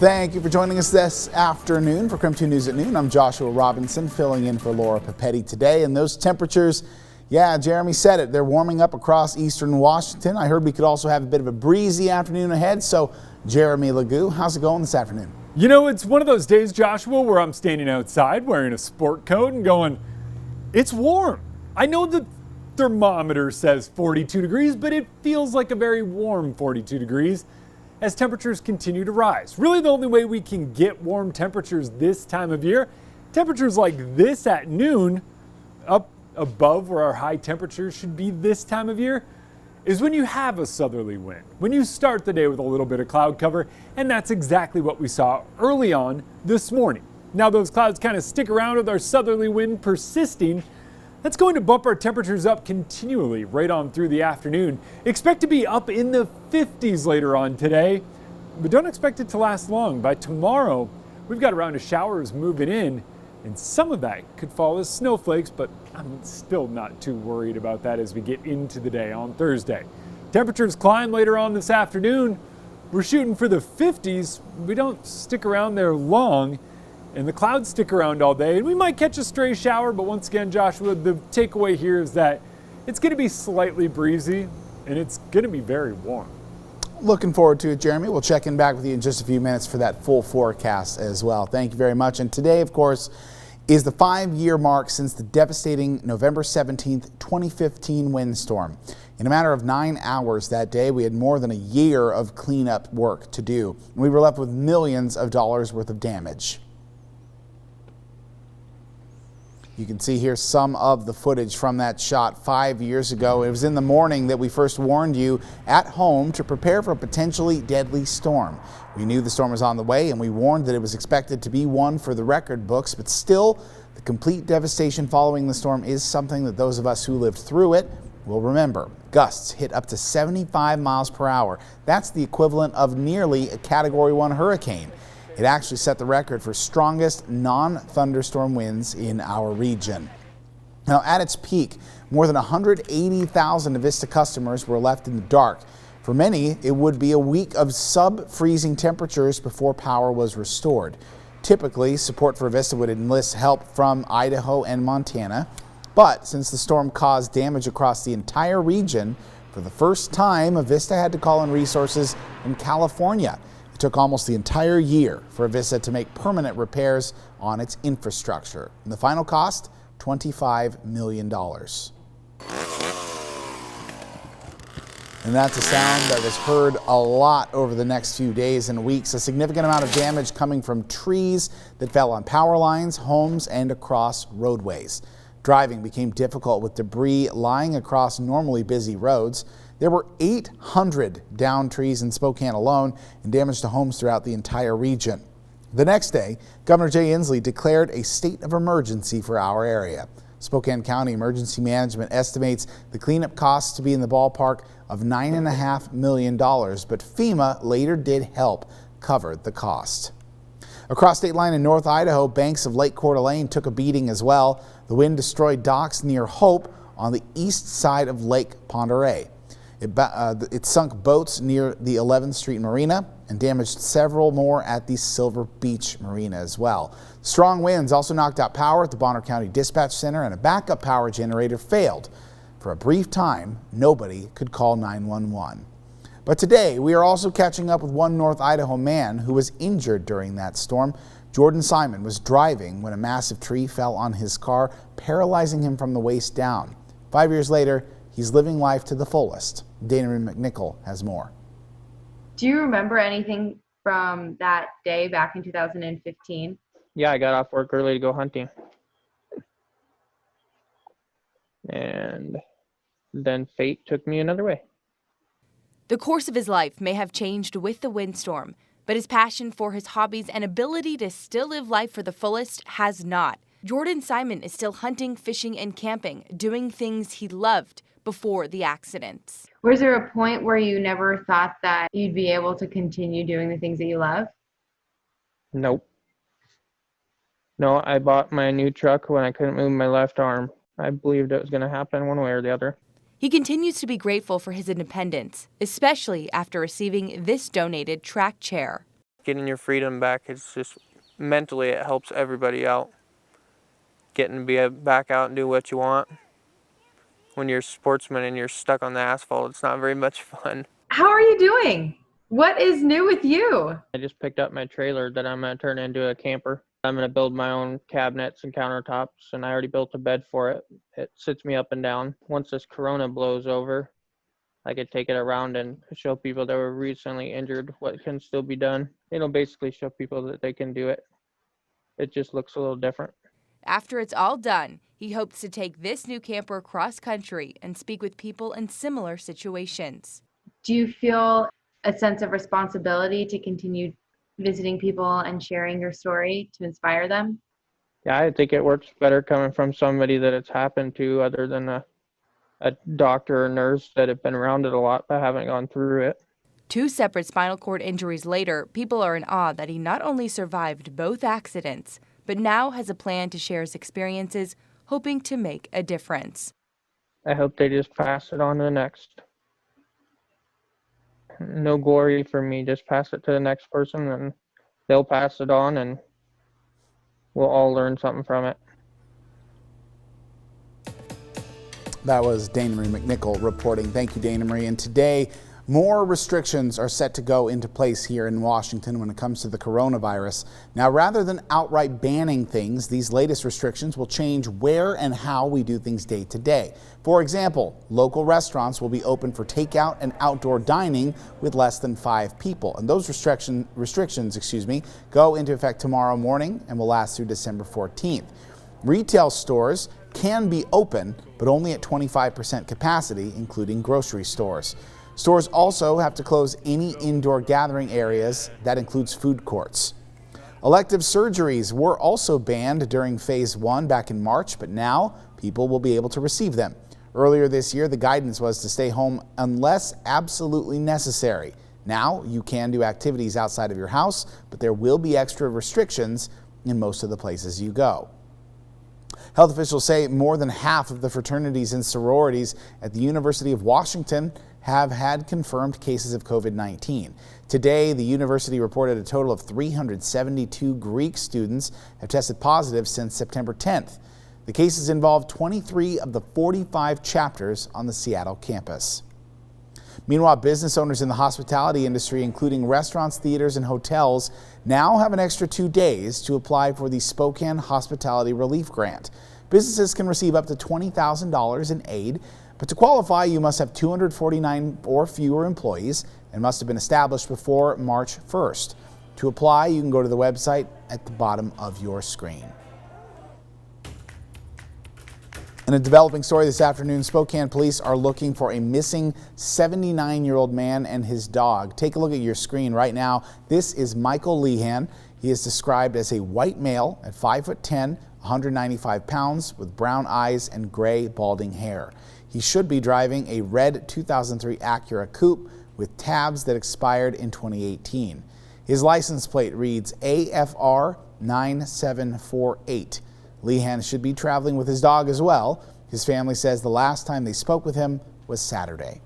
Thank you for joining us this afternoon for KREM 2 News at Noon. I'm Joshua Robinson filling in for Laura Papetti today. And those temperatures, yeah, Jeremy said it, they're warming up across eastern Washington. I heard we could also have a bit of a breezy afternoon ahead. So Jeremy Legoo, how's it going this afternoon? You know, it's one of those days, Joshua, where I'm standing outside wearing a sport coat and going, it's warm. I know the thermometer says 42 degrees, but it feels like a very warm 42 degrees. As temperatures continue to rise. Really the only way we can get warm temperatures this time of year, temperatures like this at noon, up above where our high temperatures should be this time of year, is when you have a southerly wind, when you start the day with a little bit of cloud cover, and that's exactly what we saw early on this morning. Now those clouds kind of stick around with our southerly wind persisting. That's going to bump our temperatures up continually right on through the afternoon. Expect to be up in the 50s later on today, but don't expect it to last long. By tomorrow, we've got a round of showers moving in, and some of that could fall as snowflakes, but I'm still not too worried about that as we get into the day on Thursday. Temperatures climb later on this afternoon. We're shooting for the 50s. We don't stick around there long. And the clouds stick around all day, and we might catch a stray shower, but once again, Joshua, the takeaway here is that it's going to be slightly breezy, and it's going to be very warm. Looking forward to it, Jeremy. We'll check in back with you in just a few minutes for that full forecast as well. Thank you very much. And today, of course, is the 5-year mark since the devastating November 17th, 2015 windstorm. In a matter of 9 hours that day, we had more than a year of cleanup work to do. We were left with millions of dollars worth of damage. You can see here some of the footage from that shot 5 years ago. It was in the morning that we first warned you at home to prepare for a potentially deadly storm. We knew the storm was on the way, and we warned that it was expected to be one for the record books, but still, the complete devastation following the storm is something that those of us who lived through it will remember. Gusts hit up to 75 miles per hour. That's the equivalent of nearly a Category 1 hurricane. It actually set the record for strongest non-thunderstorm winds in our region. Now, at its peak, more than 180,000 Avista customers were left in the dark. For many, it would be a week of sub-freezing temperatures before power was restored. Typically, support for Avista would enlist help from Idaho and Montana. But since the storm caused damage across the entire region, for the first time, Avista had to call in resources from California. It took almost the entire year for Avista to make permanent repairs on its infrastructure. And the final cost, $25 million. And that's a sound that was heard a lot over the next few days and weeks. A significant amount of damage coming from trees that fell on power lines, homes, and across roadways. Driving became difficult with debris lying across normally busy roads. There were 800 downed trees in Spokane alone and damage to homes throughout the entire region. The next day, Governor Jay Inslee declared a state of emergency for our area. Spokane County Emergency Management estimates the cleanup costs to be in the ballpark of $9.5 million, but FEMA later did help cover the cost. Across state line in North Idaho, banks of Lake Coeur d'Alene took a beating as well. The wind destroyed docks near Hope on the east side of Lake Pend Oreille. It sunk boats near the 11th Street Marina and damaged several more at the Silver Beach Marina as well. Strong winds also knocked out power at the Bonner County Dispatch Center, and a backup power generator failed. For a brief time, nobody could call 911. But today, we are also catching up with one North Idaho man who was injured during that storm. Jordan Simon was driving when a massive tree fell on his car, paralyzing him from the waist down. 5 years later, he's living life to the fullest. Dana McNichol has more. Do you remember anything from that day back in 2015? Yeah, I got off work early to go hunting. And then fate took me another way. The course of his life may have changed with the windstorm, but his passion for his hobbies and ability to still live life for the fullest has not. Jordan Simon is still hunting, fishing, and camping, doing things he loved before the accidents. Was there a point where you never thought that you'd be able to continue doing the things that you love? Nope. No, I bought my new truck when I couldn't move my left arm. I believed it was going to happen one way or the other. He continues to be grateful for his independence, especially after receiving this donated track chair. Getting your freedom back, it's just mentally it helps everybody out. Getting to be back out and do what you want. When you're a sportsman and you're stuck on the asphalt, it's not very much fun. How are you doing? What is new with you? I just picked up my trailer that I'm going to turn into a camper. I'm going to build my own cabinets and countertops, and I already built a bed for it. It sits me up and down. Once this corona blows over, I could take it around and show people that were recently injured what can still be done. It'll basically show people that they can do it. It just looks a little different. After it's all done, he hopes to take this new camper cross country and speak with people in similar situations. Do you feel a sense of responsibility to continue visiting people and sharing your story to inspire them? Yeah, I think it works better coming from somebody that it's happened to other than a doctor or nurse that have been around it a lot but haven't gone through it. 2 separate spinal cord injuries later, people are in awe that he not only survived both accidents, but now has a plan to share his experiences, hoping to make a difference. I hope they just pass it on to the next. No glory for me, just pass it to the next person and they'll pass it on and we'll all learn something from it. That was Dana Marie McNichol reporting. Thank you, Dana Marie. And today, more restrictions are set to go into place here in Washington when it comes to the coronavirus. Now, rather than outright banning things, these latest restrictions will change where and how we do things day to day. For example, local restaurants will be open for takeout and outdoor dining with less than 5 people. And those restrictions, go into effect tomorrow morning and will last through December 14th. Retail stores can be open, but only at 25% capacity, including grocery stores. Stores also have to close any indoor gathering areas. That includes food courts. Elective surgeries were also banned during phase 1 back in March, but now people will be able to receive them. Earlier this year, the guidance was to stay home unless absolutely necessary. Now you can do activities outside of your house, but there will be extra restrictions in most of the places you go. Health officials say more than half of the fraternities and sororities at the University of Washington have had confirmed cases of COVID-19. Today, the university reported a total of 372 Greek students have tested positive since September 10th. The cases involve 23 of the 45 chapters on the Seattle campus. Meanwhile, business owners in the hospitality industry, including restaurants, theaters, and hotels, now have an extra 2 days to apply for the Spokane Hospitality Relief Grant. Businesses can receive up to $20,000 in aid, but to qualify, you must have 249 or fewer employees and must have been established before March 1st. To apply, you can go to the website at the bottom of your screen. In a developing story this afternoon, Spokane police are looking for a missing 79-year-old man and his dog. Take a look at your screen right now. This is Michael Lehan. He is described as a white male at 5'10", 195 pounds, with brown eyes and gray balding hair. He should be driving a red 2003 Acura Coupe with tabs that expired in 2018. His license plate reads AFR 9748. Lehan should be traveling with his dog as well. His family says the last time they spoke with him was Saturday.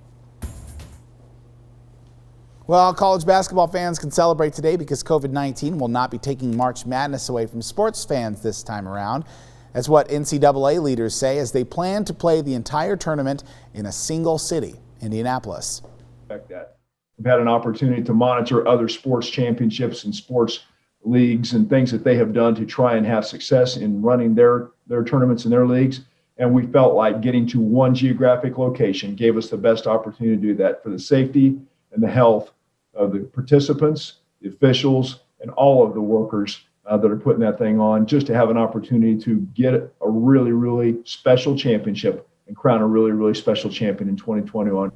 Well, college basketball fans can celebrate today because COVID-19 will not be taking March Madness away from sports fans this time around. That's what NCAA leaders say as they plan to play the entire tournament in a single city, Indianapolis. We've had an opportunity to monitor other sports championships and sports leagues and things that they have done to try and have success in running their tournaments and their leagues. And we felt like getting to one geographic location gave us the best opportunity to do that for the safety and the health of the participants, the officials, and all of the workers that are putting that thing on, just to have an opportunity to get a really, really special championship and crown a really, really special champion in 2021.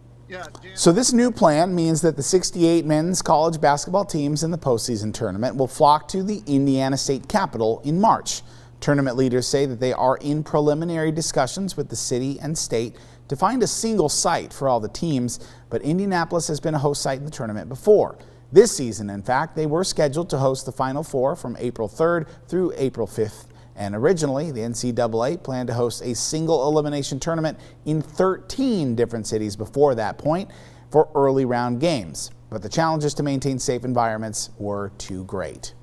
So this new plan means that the 68 men's college basketball teams in the postseason tournament will flock to the Indiana State Capitol in March. Tournament leaders say that they are in preliminary discussions with the city and state to find a single site for all the teams, but Indianapolis has been a host site in the tournament before. This season, in fact, they were scheduled to host the Final Four from April 3rd through April 5th. And originally, the NCAA planned to host a single elimination tournament in 13 different cities before that point for early round games. but the challenges to maintain safe environments were too great.